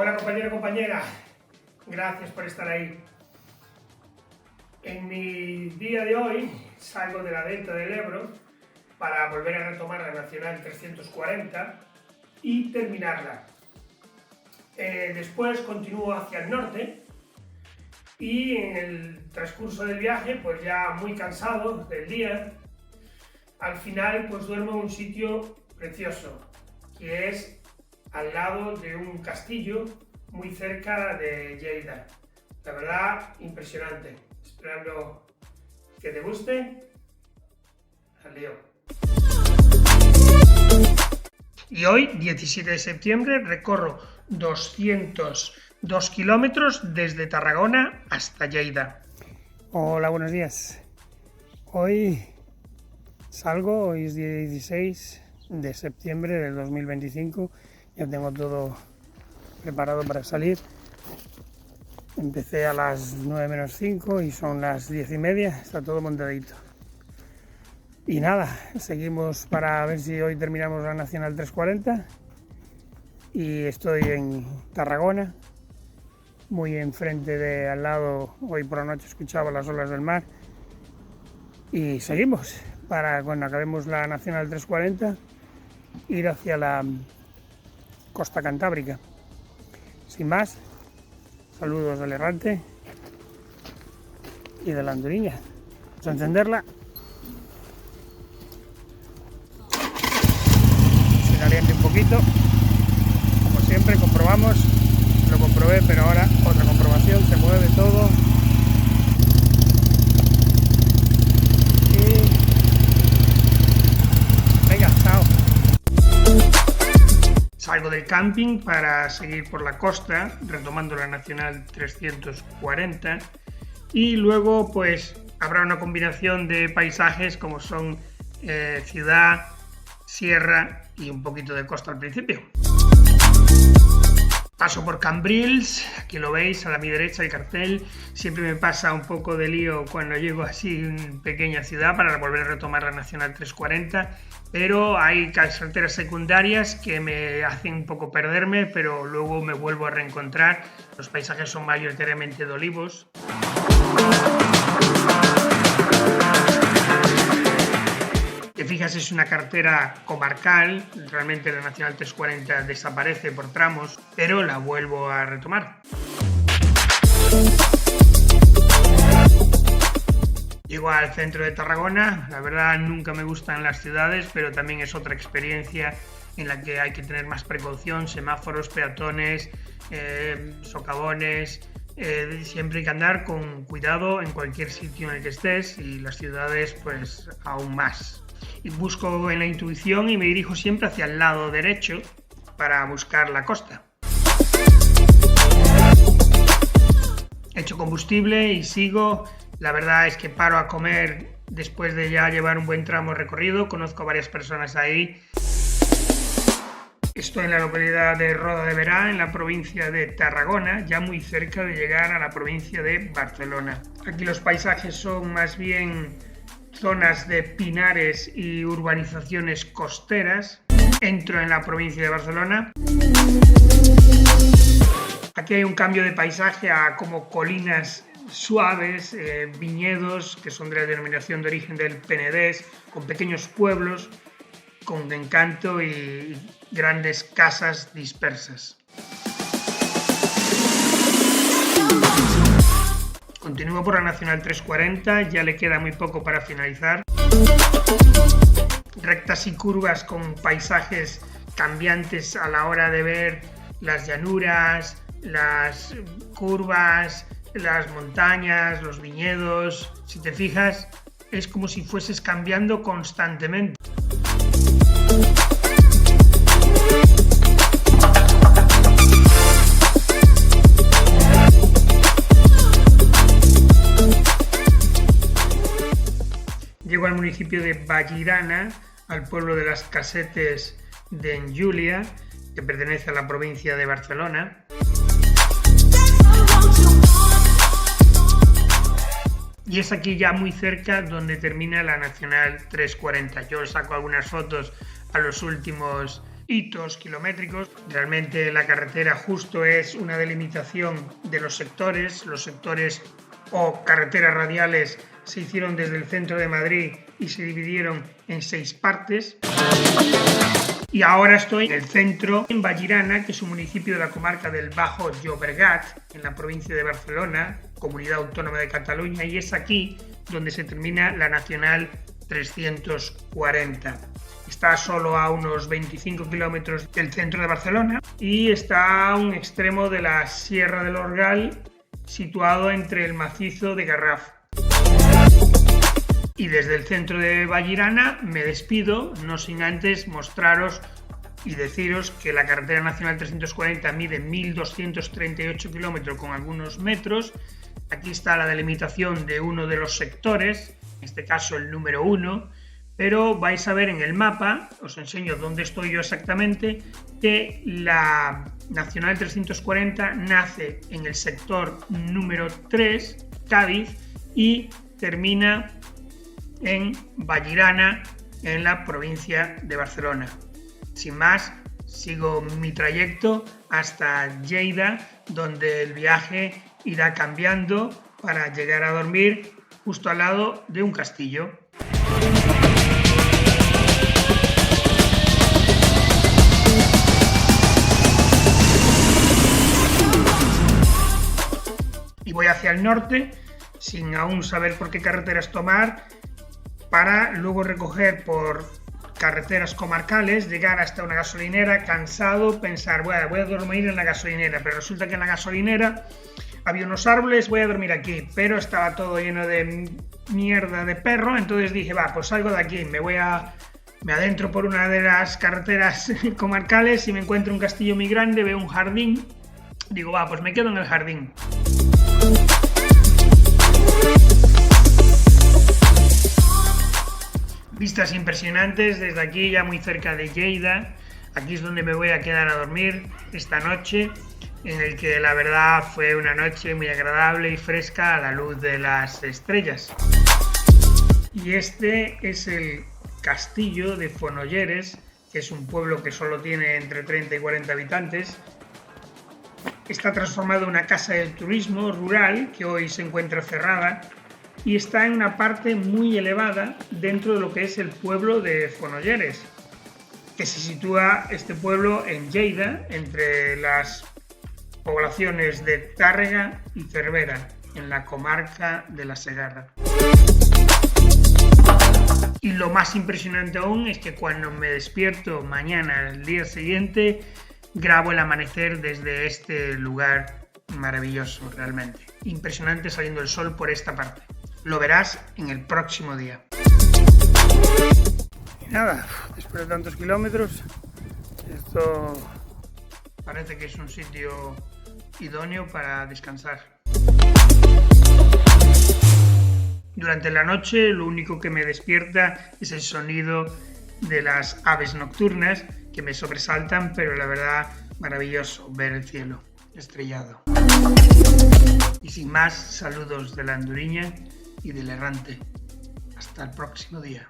Hola compañero, compañera, gracias por estar ahí. En mi día de hoy salgo de la delta del Ebro para volver a retomar la Nacional 340 y terminarla. Después continúo hacia el norte y en el transcurso del viaje, pues ya muy cansado del día, al final pues duermo en un sitio precioso, que es al lado de un castillo muy cerca de Lleida. La verdad, impresionante. Esperando que te guste. Al lío. Y hoy, 17 de septiembre, recorro 202 kilómetros desde Tarragona hasta Lleida. Hola, buenos días. Hoy salgo, hoy es día 16 de septiembre del 2025. Ya tengo todo preparado para salir. Empecé a las 9 menos 5 y son las 10:30, está todo montadito. Y nada, seguimos para ver si hoy terminamos la Nacional 340. Y estoy en Tarragona, muy enfrente de al lado. Hoy por la noche escuchaba las olas del mar. Y seguimos para cuando acabemos la Nacional 340 ir hacia la costa cantábrica. Sin más, saludos del errante y de la anduriña. Vamos a encenderla. Se caliente un poquito. Como siempre, comprobamos. Lo comprobé, pero ahora otra comprobación. Se mueve todo. Y venga, chao. Salgo del camping para seguir por la costa, retomando la Nacional 340, y luego pues habrá una combinación de paisajes como son ciudad, sierra y un poquito de costa al principio. Paso por Cambrils, aquí lo veis, a mi derecha el cartel. Siempre me pasa un poco de lío cuando llego así en pequeña ciudad para volver a retomar la Nacional 340, pero hay carreteras secundarias que me hacen un poco perderme, pero luego me vuelvo a reencontrar. Los paisajes son mayoritariamente de olivos. Te fijas, es una carretera comarcal, realmente la Nacional 340 desaparece por tramos, pero la vuelvo a retomar. Llego al centro de Tarragona. La verdad, nunca me gustan las ciudades, pero también es otra experiencia en la que hay que tener más precaución, semáforos, peatones, socavones. Siempre hay que andar con cuidado en cualquier sitio en el que estés, y las ciudades pues aún más. Y busco en la intuición y me dirijo siempre hacia el lado derecho para buscar la costa. Echo combustible y sigo. La verdad es que paro a comer después de ya llevar un buen tramo recorrido. Conozco a varias personas ahí. Estoy en la localidad de Roda de Berà, en la provincia de Tarragona, ya muy cerca de llegar a la provincia de Barcelona. Aquí los paisajes son más bien zonas de pinares y urbanizaciones costeras. Entro en la provincia de Barcelona. Aquí hay un cambio de paisaje a como colinas suaves, viñedos que son de la denominación de origen del Penedés, con pequeños pueblos con encanto y grandes casas dispersas. Continúo por la Nacional 340, ya le queda muy poco para finalizar. Rectas y curvas con paisajes cambiantes a la hora de ver las llanuras, las curvas, las montañas, los viñedos. Si te fijas, es como si fueses cambiando constantemente. Llego al municipio de Vallirana, al pueblo de las Casetes de Enjúlia, que pertenece a la provincia de Barcelona. Y es aquí ya muy cerca donde termina la Nacional 340. Yo saco algunas fotos a los últimos hitos kilométricos. Realmente la carretera justo es una delimitación de los sectores o carreteras radiales se hicieron desde el centro de Madrid y se dividieron en 6 partes. Y ahora estoy en el centro, en Vallirana, que es un municipio de la comarca del Bajo Llobregat, en la provincia de Barcelona, comunidad autónoma de Cataluña, y es aquí donde se termina la Nacional 340. Está solo a unos 25 kilómetros del centro de Barcelona y está a un extremo de la Sierra del Orgal, situado entre el macizo de Garraf. Y desde el centro de Vallirana me despido, no sin antes mostraros y deciros que la carretera nacional 340 mide 1.238 kilómetros con algunos metros. Aquí está la delimitación de uno de los sectores, en este caso el número 1, pero vais a ver en el mapa, os enseño dónde estoy yo exactamente, que la nacional 340 nace en el sector número 3, Cádiz, y termina en Vallirana, en la provincia de Barcelona. Sin más, sigo mi trayecto hasta Lleida, donde el viaje irá cambiando para llegar a dormir justo al lado de un castillo. Y voy hacia el norte, sin aún saber por qué carreteras tomar, para luego recoger por carreteras comarcales, llegar hasta una gasolinera, cansado, pensar, bueno, voy a dormir en la gasolinera, pero resulta que en la gasolinera había unos árboles, voy a dormir aquí, pero estaba todo lleno de mierda de perro, entonces dije, va, pues salgo de aquí, me adentro por una de las carreteras comarcales y me encuentro un castillo muy grande, veo un jardín, digo, va, pues me quedo en el jardín. Vistas impresionantes desde aquí, ya muy cerca de Lleida. Aquí es donde me voy a quedar a dormir esta noche, en el que la verdad fue una noche muy agradable y fresca a la luz de las estrellas. Y este es el castillo de Fonolleres, que es un pueblo que solo tiene entre 30 y 40 habitantes. Está transformado en una casa de turismo rural que hoy se encuentra cerrada y está en una parte muy elevada dentro de lo que es el pueblo de Fonolleres, que se sitúa este pueblo en Lleida, entre las poblaciones de Tàrrega y Cervera, en la comarca de la Segarra. Y lo más impresionante aún es que cuando me despierto mañana, el día siguiente, grabo el amanecer desde este lugar maravilloso, realmente. Impresionante saliendo el sol por esta parte. Lo verás en el próximo día. Y nada, después de tantos kilómetros, esto parece que es un sitio idóneo para descansar. Durante la noche lo único que me despierta es el sonido de las aves nocturnas que me sobresaltan, pero la verdad maravilloso ver el cielo estrellado. Y sin más, saludos de la Anduriña y del Errante. Hasta el próximo día.